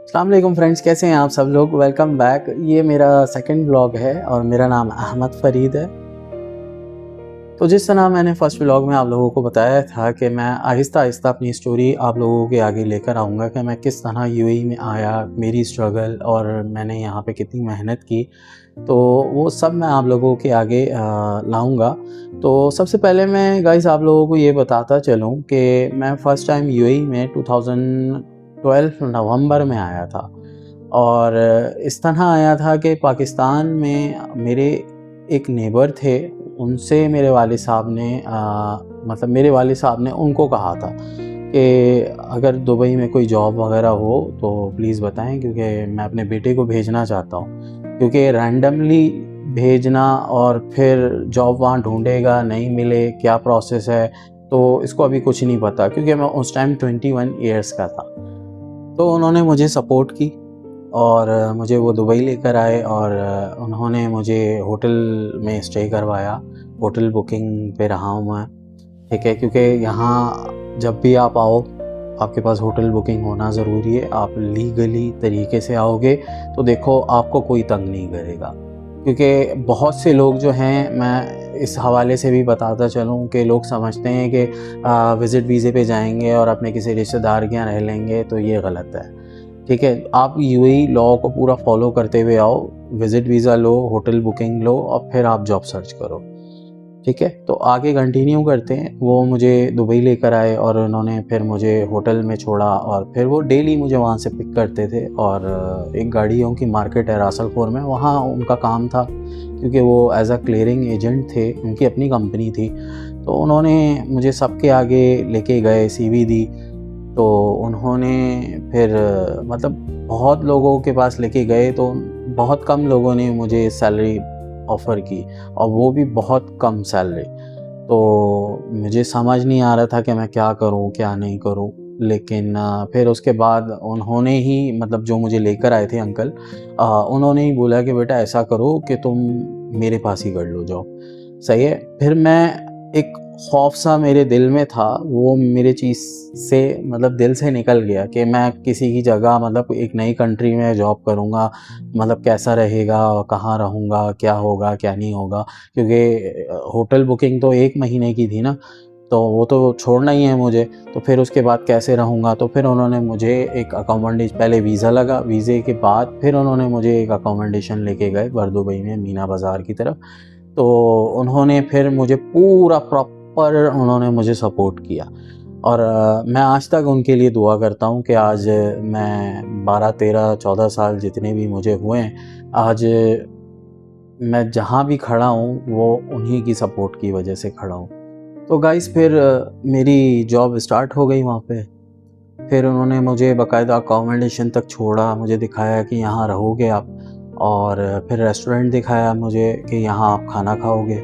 अस्सलाम वालेकुम फ्रेंड्स, कैसे हैं आप सब लोग। Welcome back. ये मेरा सेकंड व्लॉग है और मेरा नाम अहमद फ़रीद है। तो जिस तरह मैंने फ़र्स्ट व्लॉग में आप लोगों को बताया था कि मैं आहिस्ता-आहिस्ता अपनी स्टोरी आप लोगों के आगे लेकर आऊँगा कि मैं किस तरह यूएई में आया, मेरी स्ट्रगल और मैंने यहाँ पे कितनी मेहनत की, तो वो सब मैं आप लोगों के आगे लाऊँगा। तो सबसे पहले मैं गाइस आप लोगों को ये बताता चलूँ कि मैं फ़र्स्ट टाइम यूएई में 2012 नवंबर में आया था और इस तरह आया था कि पाकिस्तान में मेरे एक नेबर थे, उनसे मेरे वालिद साहब ने मतलब मेरे वालिद साहब ने उनको कहा था कि अगर दुबई में कोई जॉब वगैरह हो तो प्लीज़ बताएं, क्योंकि मैं अपने बेटे को भेजना चाहता हूँ। क्योंकि रैंडमली भेजना और फिर जॉब वहाँ ढूंढेगा, नहीं मिले, क्या प्रोसेस है, तो इसको अभी कुछ नहीं पता, क्योंकि मैं उस टाइम 21 ईयर्स का था। तो उन्होंने मुझे सपोर्ट की और मुझे वो दुबई लेकर आए और उन्होंने मुझे होटल में स्टे करवाया। होटल बुकिंग पे रहा हूँ मैं, ठीक है, क्योंकि यहाँ जब भी आप आओ आपके पास होटल बुकिंग होना ज़रूरी है। आप लीगली तरीके से आओगे तो देखो आपको कोई तंग नहीं करेगा, क्योंकि बहुत से लोग जो हैं, मैं इस हवाले से भी बताता चलूँ कि लोग समझते हैं कि विज़िट वीज़े पे जाएंगे और अपने किसी रिश्तेदार के यहाँ रह लेंगे, तो ये गलत है। ठीक है, आप यूएई लॉ को पूरा फॉलो करते हुए आओ, विज़िट वीज़ा लो, होटल बुकिंग लो और फिर आप जॉब सर्च करो। ठीक है, तो आगे कंटिन्यू करते हैं। वो मुझे दुबई लेकर आए और उन्होंने फिर मुझे होटल में छोड़ा और फिर वो डेली मुझे वहाँ से पिक करते थे और एक गाड़ियों की मार्केट है रासलखोर में, वहाँ उनका काम था, क्योंकि वो एज अ क्लियरिंग एजेंट थे, उनकी अपनी कंपनी थी। तो उन्होंने मुझे सबके आगे लेके गए, सीवी दी, तो उन्होंने फिर मतलब बहुत लोगों के पास लेके गए, तो बहुत कम लोगों ने मुझे सैलरी ऑफ़र की और वो भी बहुत कम सैलरी। तो मुझे समझ नहीं आ रहा था कि मैं क्या करूं क्या नहीं करूं। लेकिन फिर उसके बाद उन्होंने ही, मतलब जो मुझे लेकर आए थे अंकल, उन्होंने ही बोला कि बेटा ऐसा करो कि तुम मेरे पास ही कर लो जॉब। सही है। फिर मैं, एक खौफ सा मेरे दिल में था, वो मेरे चीज़ से मतलब दिल से निकल गया कि मैं किसी की जगह, मतलब एक नई कंट्री में जॉब करूँगा, मतलब कैसा रहेगा, कहाँ रहूँगा, क्या होगा क्या नहीं होगा, क्योंकि होटल बुकिंग तो 1 महीने की थी ना, तो वो तो छोड़ना ही है मुझे। तो फिर उसके बाद कैसे रहूँगा, तो फिर उन्होंने मुझे एक अकोमोडेशन, पहले वीज़ा लगा, वीज़े के बाद फिर उन्होंने मुझे एक अकोमोडेशन लेके गए दुबई में मीना बाज़ार की तरफ। तो उन्होंने फिर मुझे पूरा प्रॉपर उन्होंने मुझे सपोर्ट किया और मैं आज तक उनके लिए दुआ करता हूँ कि आज मैं 12, 13, 14 साल जितने भी मुझे हुए हैं, आज मैं जहाँ भी खड़ा हूँ वो उन्हीं की सपोर्ट की वजह से खड़ा हूँ। तो गाइस फिर मेरी जॉब स्टार्ट हो गई वहाँ पे। फिर उन्होंने मुझे बाकायदा अकोमोडेशन तक छोड़ा, मुझे दिखाया कि यहाँ रहोगे आप, और फिर रेस्टोरेंट दिखाया मुझे कि यहाँ आप खाना खाओगे।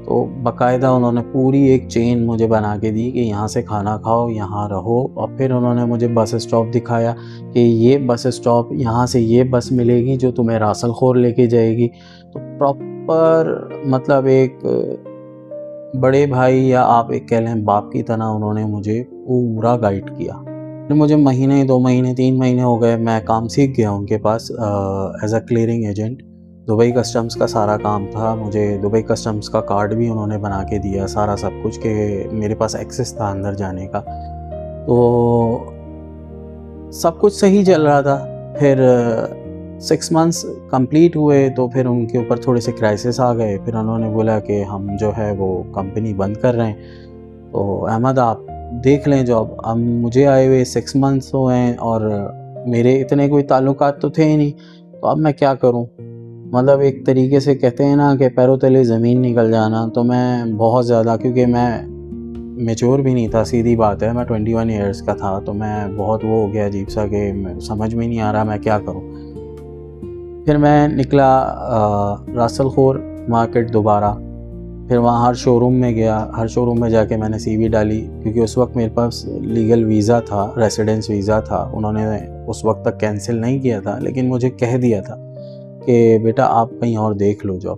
तो बाकायदा उन्होंने पूरी एक चेन मुझे बना के दी कि यहाँ से खाना खाओ, यहाँ रहो। और फिर उन्होंने मुझे बस स्टॉप दिखाया कि ये बस स्टॉप, यहाँ से ये बस मिलेगी जो तुम्हें रासलखोर लेके जाएगी। तो प्रॉपर मतलब एक बड़े भाई, या आप एक कह लें बाप की तरह, उन्होंने मुझे पूरा गाइड किया। फिर मुझे महीने, 2 महीने, 3 महीने हो गए, मैं काम सीख गया उनके पास as a clearing agent. Dubai customs का सारा काम था, मुझे दुबई कस्टम्स का कार्ड भी उन्होंने बना के दिया, सारा सब कुछ, कि मेरे पास एक्सेस था अंदर जाने का। तो सब कुछ सही चल रहा था। फिर 6 मंथ्स कंप्लीट हुए तो फिर उनके ऊपर थोड़े से क्राइसिस आ गए। फिर उन्होंने बोला कि हम जो है वो कंपनी बंद कर रहे हैं, तो अहमद आप देख लें जॉब। अब मुझे आए हुए 6 मंथ्स हुए हैं और मेरे इतने कोई ताल्लुकात तो थे ही नहीं, तो अब मैं क्या करूं। मतलब एक तरीके से कहते हैं ना कि पैरों तले ज़मीन निकल जाना। तो मैं बहुत ज़्यादा, क्योंकि मैं मैच्योर भी नहीं था, सीधी बात है, मैं 21 ईयर्स का था, तो मैं बहुत वो हो गया अजीब सा कि समझ में नहीं आ रहा मैं क्या करूं। फिर मैं निकला रासलखोर मार्केट दोबारा। फिर वहाँ हर शोरूम में गया, हर शोरूम में जाके मैंने सीवी डाली, क्योंकि उस वक्त मेरे पास लीगल वीज़ा था, रेसिडेंस वीज़ा था। उन्होंने उस वक्त तक कैंसिल नहीं किया था, लेकिन मुझे कह दिया था कि बेटा आप कहीं और देख लो जॉब।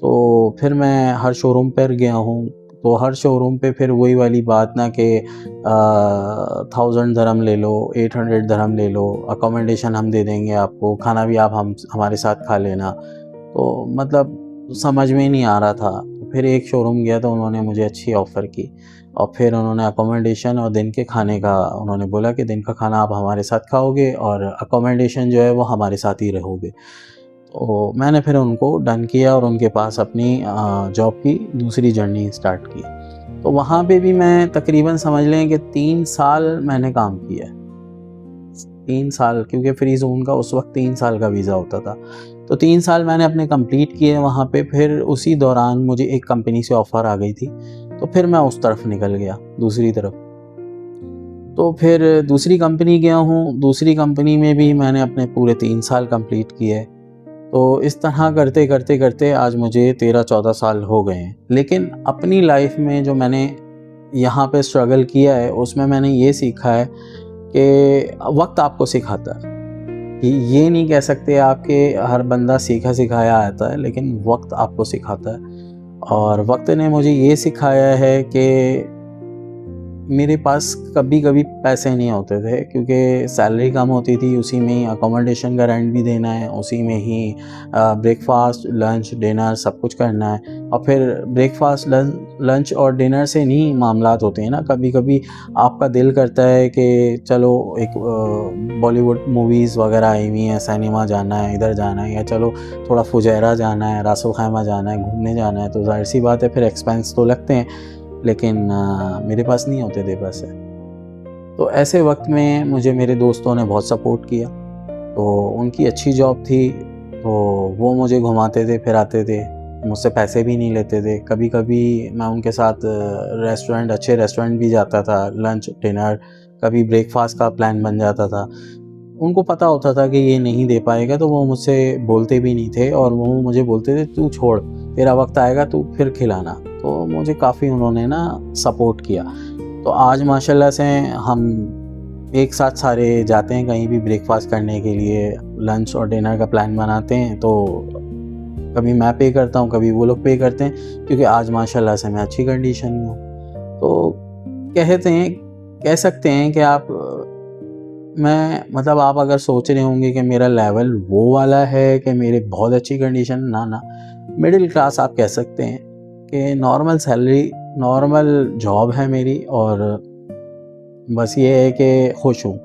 तो फिर मैं हर शोरूम पर गया हूँ, तो हर शोरूम पे फिर वही वाली बात ना कि 1000 दरहम ले लो, 800 दरहम ले लो, अकोमोडेशन हम दे देंगे आपको, खाना भी आप हमारे साथ खा लेना। तो मतलब समझ में नहीं आ रहा था। तो फिर एक शोरूम गया तो उन्होंने मुझे अच्छी ऑफ़र की और फिर उन्होंने अकोमोडेशन और दिन के खाने का उन्होंने बोला कि दिन का खाना आप हमारे साथ खाओगे और अकोमोडेशन जो है वो हमारे साथ ही रहोगे। तो मैंने फिर उनको डन किया और उनके पास अपनी जॉब की दूसरी जर्नी स्टार्ट की। तो वहाँ पे भी मैं तकरीबन समझ लें कि 3 साल मैंने काम किया है। 3 साल, क्योंकि फ्री ज़ोन का उस वक्त 3 साल का वीज़ा होता था। तो 3 साल मैंने अपने कंप्लीट किए वहाँ पे। फिर उसी दौरान मुझे एक कंपनी से ऑफ़र आ गई थी, तो फिर मैं उस तरफ निकल गया, दूसरी तरफ। तो फिर दूसरी कंपनी गया हूँ, दूसरी कंपनी में भी मैंने अपने पूरे 3 साल कंप्लीट किए। तो इस तरह करते करते करते आज मुझे 13-14 साल हो गए हैं। लेकिन अपनी लाइफ में जो मैंने यहाँ पे स्ट्रगल किया है उसमें मैंने ये सीखा है कि वक्त आपको सिखाता है। ये नहीं कह सकते आप कि हर बंदा सीखा सिखाया आता है, लेकिन वक्त आपको सिखाता है। और वक्त ने मुझे ये सिखाया है कि मेरे पास कभी कभी पैसे नहीं होते थे, क्योंकि सैलरी कम होती थी, उसी में ही अकोमोडेशन का रेंट भी देना है, उसी में ही ब्रेकफास्ट लंच डिनर सब कुछ करना है। और फिर ब्रेकफास्ट लंच और डिनर से नहीं मामलात होते हैं ना, कभी कभी आपका दिल करता है कि चलो एक बॉलीवुड मूवीज़ वगैरह आई हुई हैं, सिनेमा जाना है, इधर जाना है, या चलो थोड़ा फुजैरा जाना है, रासुल खैमा जाना है, घूमने जाना है। तो जाहिर सी बात है फिर एक्सपेंस तो लगते हैं, लेकिन मेरे पास नहीं होते थे पैसे। तो ऐसे वक्त में मुझे मेरे दोस्तों ने बहुत सपोर्ट किया। तो उनकी अच्छी जॉब थी, तो वो मुझे घुमाते थे, फिराते थे, मुझसे पैसे भी नहीं लेते थे। कभी कभी मैं उनके साथ रेस्टोरेंट, अच्छे रेस्टोरेंट भी जाता था, लंच डिनर, कभी ब्रेकफास्ट का प्लान बन जाता था। उनको पता होता था कि ये नहीं दे पाएगा, तो वो मुझसे बोलते भी नहीं थे और वो मुझे बोलते थे तू छोड़, तेरा वक्त आएगा तू फिर खिलाना। तो मुझे काफ़ी उन्होंने ना सपोर्ट किया। तो आज माशाल्लाह से हम एक साथ सारे जाते हैं कहीं भी ब्रेकफास्ट करने के लिए, लंच और डिनर का प्लान बनाते हैं। तो कभी मैं पे करता हूँ, कभी वो लोग पे करते हैं, क्योंकि आज माशाल्लाह से मैं अच्छी कंडीशन में हूँ। तो कह सकते हैं कि आप अगर सोच रहे होंगे कि मेरा लेवल वो वाला है कि मेरे बहुत अच्छी कंडीशन, ना, मिडिल क्लास आप कह सकते हैं कि नॉर्मल सैलरी, नॉर्मल जॉब है मेरी, और बस ये है कि खुश हूँ,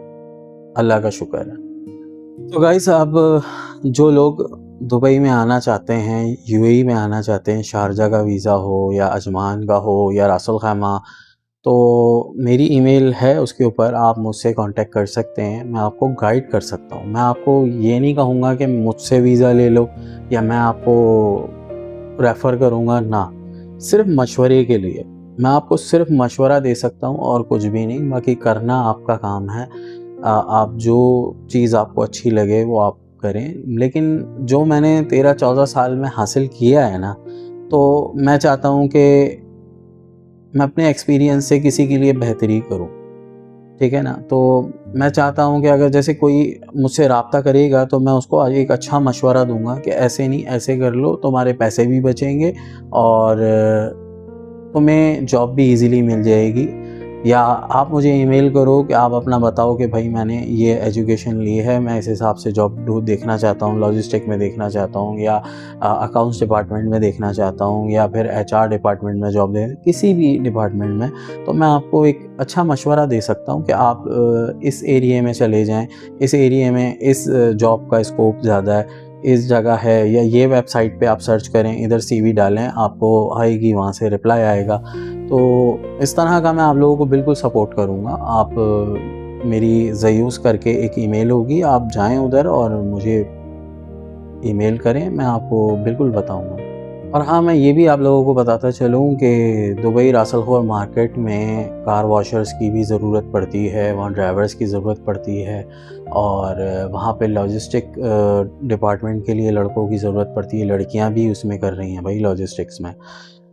अल्लाह का शुक्र है। तो गाइस, अब जो लोग दुबई में आना चाहते हैं, यूएई में आना चाहते हैं, शारजा का वीज़ा हो या अजमान का हो या रासुल खैमा, तो मेरी ईमेल है, उसके ऊपर आप मुझसे कांटेक्ट कर सकते हैं। मैं आपको गाइड कर सकता हूँ। मैं आपको ये नहीं कहूँगा कि मुझसे वीज़ा ले लो या मैं आपको रेफ़र करूँगा, ना, सिर्फ मशवरे के लिए मैं आपको सिर्फ मशवरा दे सकता हूँ और कुछ भी नहीं। बाकी करना आपका काम है। आप जो चीज़ आपको अच्छी लगे वो आप करें। लेकिन जो मैंने 13-14 साल में हासिल किया है ना, तो मैं चाहता हूँ कि मैं अपने एक्सपीरियंस से किसी के लिए बेहतरी करूँ, ठीक है ना। तो मैं चाहता हूँ कि अगर जैसे कोई मुझसे रब्ता करेगा तो मैं उसको एक अच्छा मशवरा दूँगा कि ऐसे नहीं, ऐसे कर लो, तुम्हारे पैसे भी बचेंगे और तुम्हें जॉब भी इजीली मिल जाएगी। या आप मुझे ईमेल करो कि आप अपना बताओ कि भाई मैंने ये एजुकेशन ली है, मैं इस हिसाब से जॉब देखना चाहता हूँ, लॉजिस्टिक में देखना चाहता हूँ, या अकाउंट्स डिपार्टमेंट में देखना चाहता हूँ, या फिर एचआर डिपार्टमेंट में जॉब किसी भी डिपार्टमेंट में। तो मैं आपको एक अच्छा मशवरा दे सकता हूँ कि आप इस एरिया में चले जाएँ, इस एरिया में इस जॉब का स्कोप ज़्यादा है, इस जगह है, या ये वेबसाइट पे आप सर्च करें, इधर सीवी डालें, आपको आएगी, वहाँ से रिप्लाई आएगा। तो इस तरह का मैं आप लोगों को बिल्कुल सपोर्ट करूँगा। आप मेरी ज़यूज़ करके एक ईमेल होगी, आप जाएं उधर और मुझे ईमेल करें, मैं आपको बिल्कुल बताऊँगा। और हाँ, मैं ये भी आप लोगों को बताता चलूँ कि दुबई रासल खैमा मार्केट में कार वॉशर्स की भी ज़रूरत पड़ती है, वहाँ ड्राइवर्स की ज़रूरत पड़ती है, और वहाँ पे लॉजिस्टिक डिपार्टमेंट के लिए लड़कों की ज़रूरत पड़ती है। लड़कियाँ भी उसमें कर रही हैं भाई, लॉजिस्टिक्स में।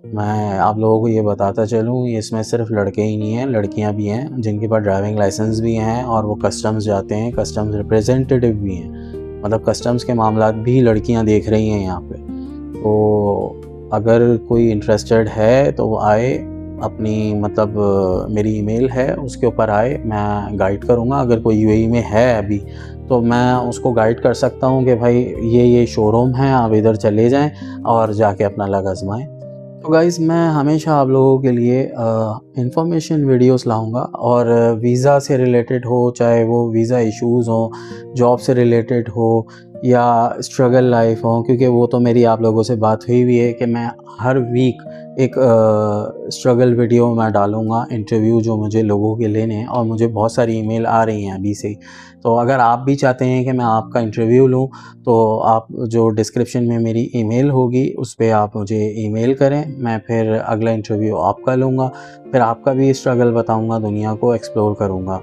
मैं आप लोगों को ये बताता चलूँ, इसमें सिर्फ लड़के ही नहीं हैं, लड़कियाँ भी हैं जिनके पास ड्राइविंग लाइसेंस भी हैं और वो कस्टम्स जाते हैं, कस्टम्स रिप्रेजेंटेटिव भी हैं। मतलब कस्टम्स के मामलात भी लड़कियाँ देख रही हैं यहाँ पे। तो अगर कोई इंटरेस्टेड है तो वो आए, अपनी मतलब मेरी ईमेल है उसके ऊपर आए, मैं गाइड करूँगा। अगर कोई यूएई में है अभी तो मैं उसको गाइड कर सकता हूँ कि भाई ये शोरूम है, आप इधर चले जाएँ और जाके अपना लक आज़माएँ। तो गाइज़ मैं हमेशा आप लोगों के लिए इंफॉर्मेशन वीडियोस लाऊंगा, और वीज़ा से रिलेटेड हो, चाहे वो वीज़ा इश्यूज़ हो, जॉब से रिलेटेड हो या स्ट्रगल लाइफ हो, क्योंकि वो तो मेरी आप लोगों से बात हुई भी है कि मैं हर वीक एक स्ट्रगल वीडियो मैं डालूँगा, इंटरव्यू जो मुझे लोगों के लेने हैं, और मुझे बहुत सारी ईमेल आ रही हैं अभी से ही। तो अगर आप भी चाहते हैं कि मैं आपका इंटरव्यू लूँ तो आप जो डिस्क्रिप्शन में मेरी ईमेल होगी उस पे आप मुझे ईमेल करें, मैं फिर अगला इंटरव्यू आपका लूँगा, फिर आपका भी स्ट्रगल बताऊँगा, दुनिया को एक्सप्लोर करूँगा,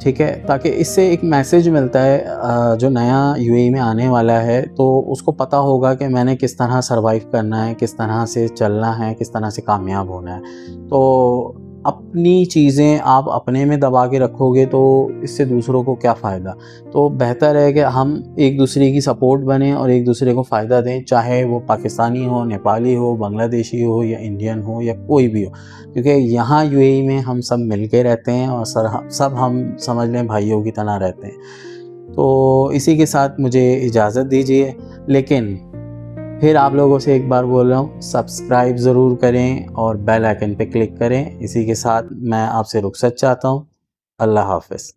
ठीक है? ताकि इससे एक मैसेज मिलता है जो नया यूएई में आने वाला है तो उसको पता होगा कि मैंने किस तरह सर्वाइव करना है, किस तरह से चलना है, किस तरह से कामयाब होना है। तो अपनी चीज़ें आप अपने में दबा के रखोगे तो इससे दूसरों को क्या फ़ायदा? तो बेहतर है कि हम एक दूसरे की सपोर्ट बनें और एक दूसरे को फ़ायदा दें, चाहे वो पाकिस्तानी हो, नेपाली हो, बांग्लादेशी हो या इंडियन हो या कोई भी हो। क्योंकि यहाँ यूएई में हम सब मिल के रहते हैं और सब हम समझ लें भाइयों की तरह रहते हैं। तो इसी के साथ मुझे इजाज़त दीजिए, लेकिन फिर आप लोगों से एक बार बोल रहा हूँ, सब्सक्राइब ज़रूर करें और बेल आइकन पे क्लिक करें। इसी के साथ मैं आपसे रुखसत चाहता हूँ। अल्लाह हाफ़िज़।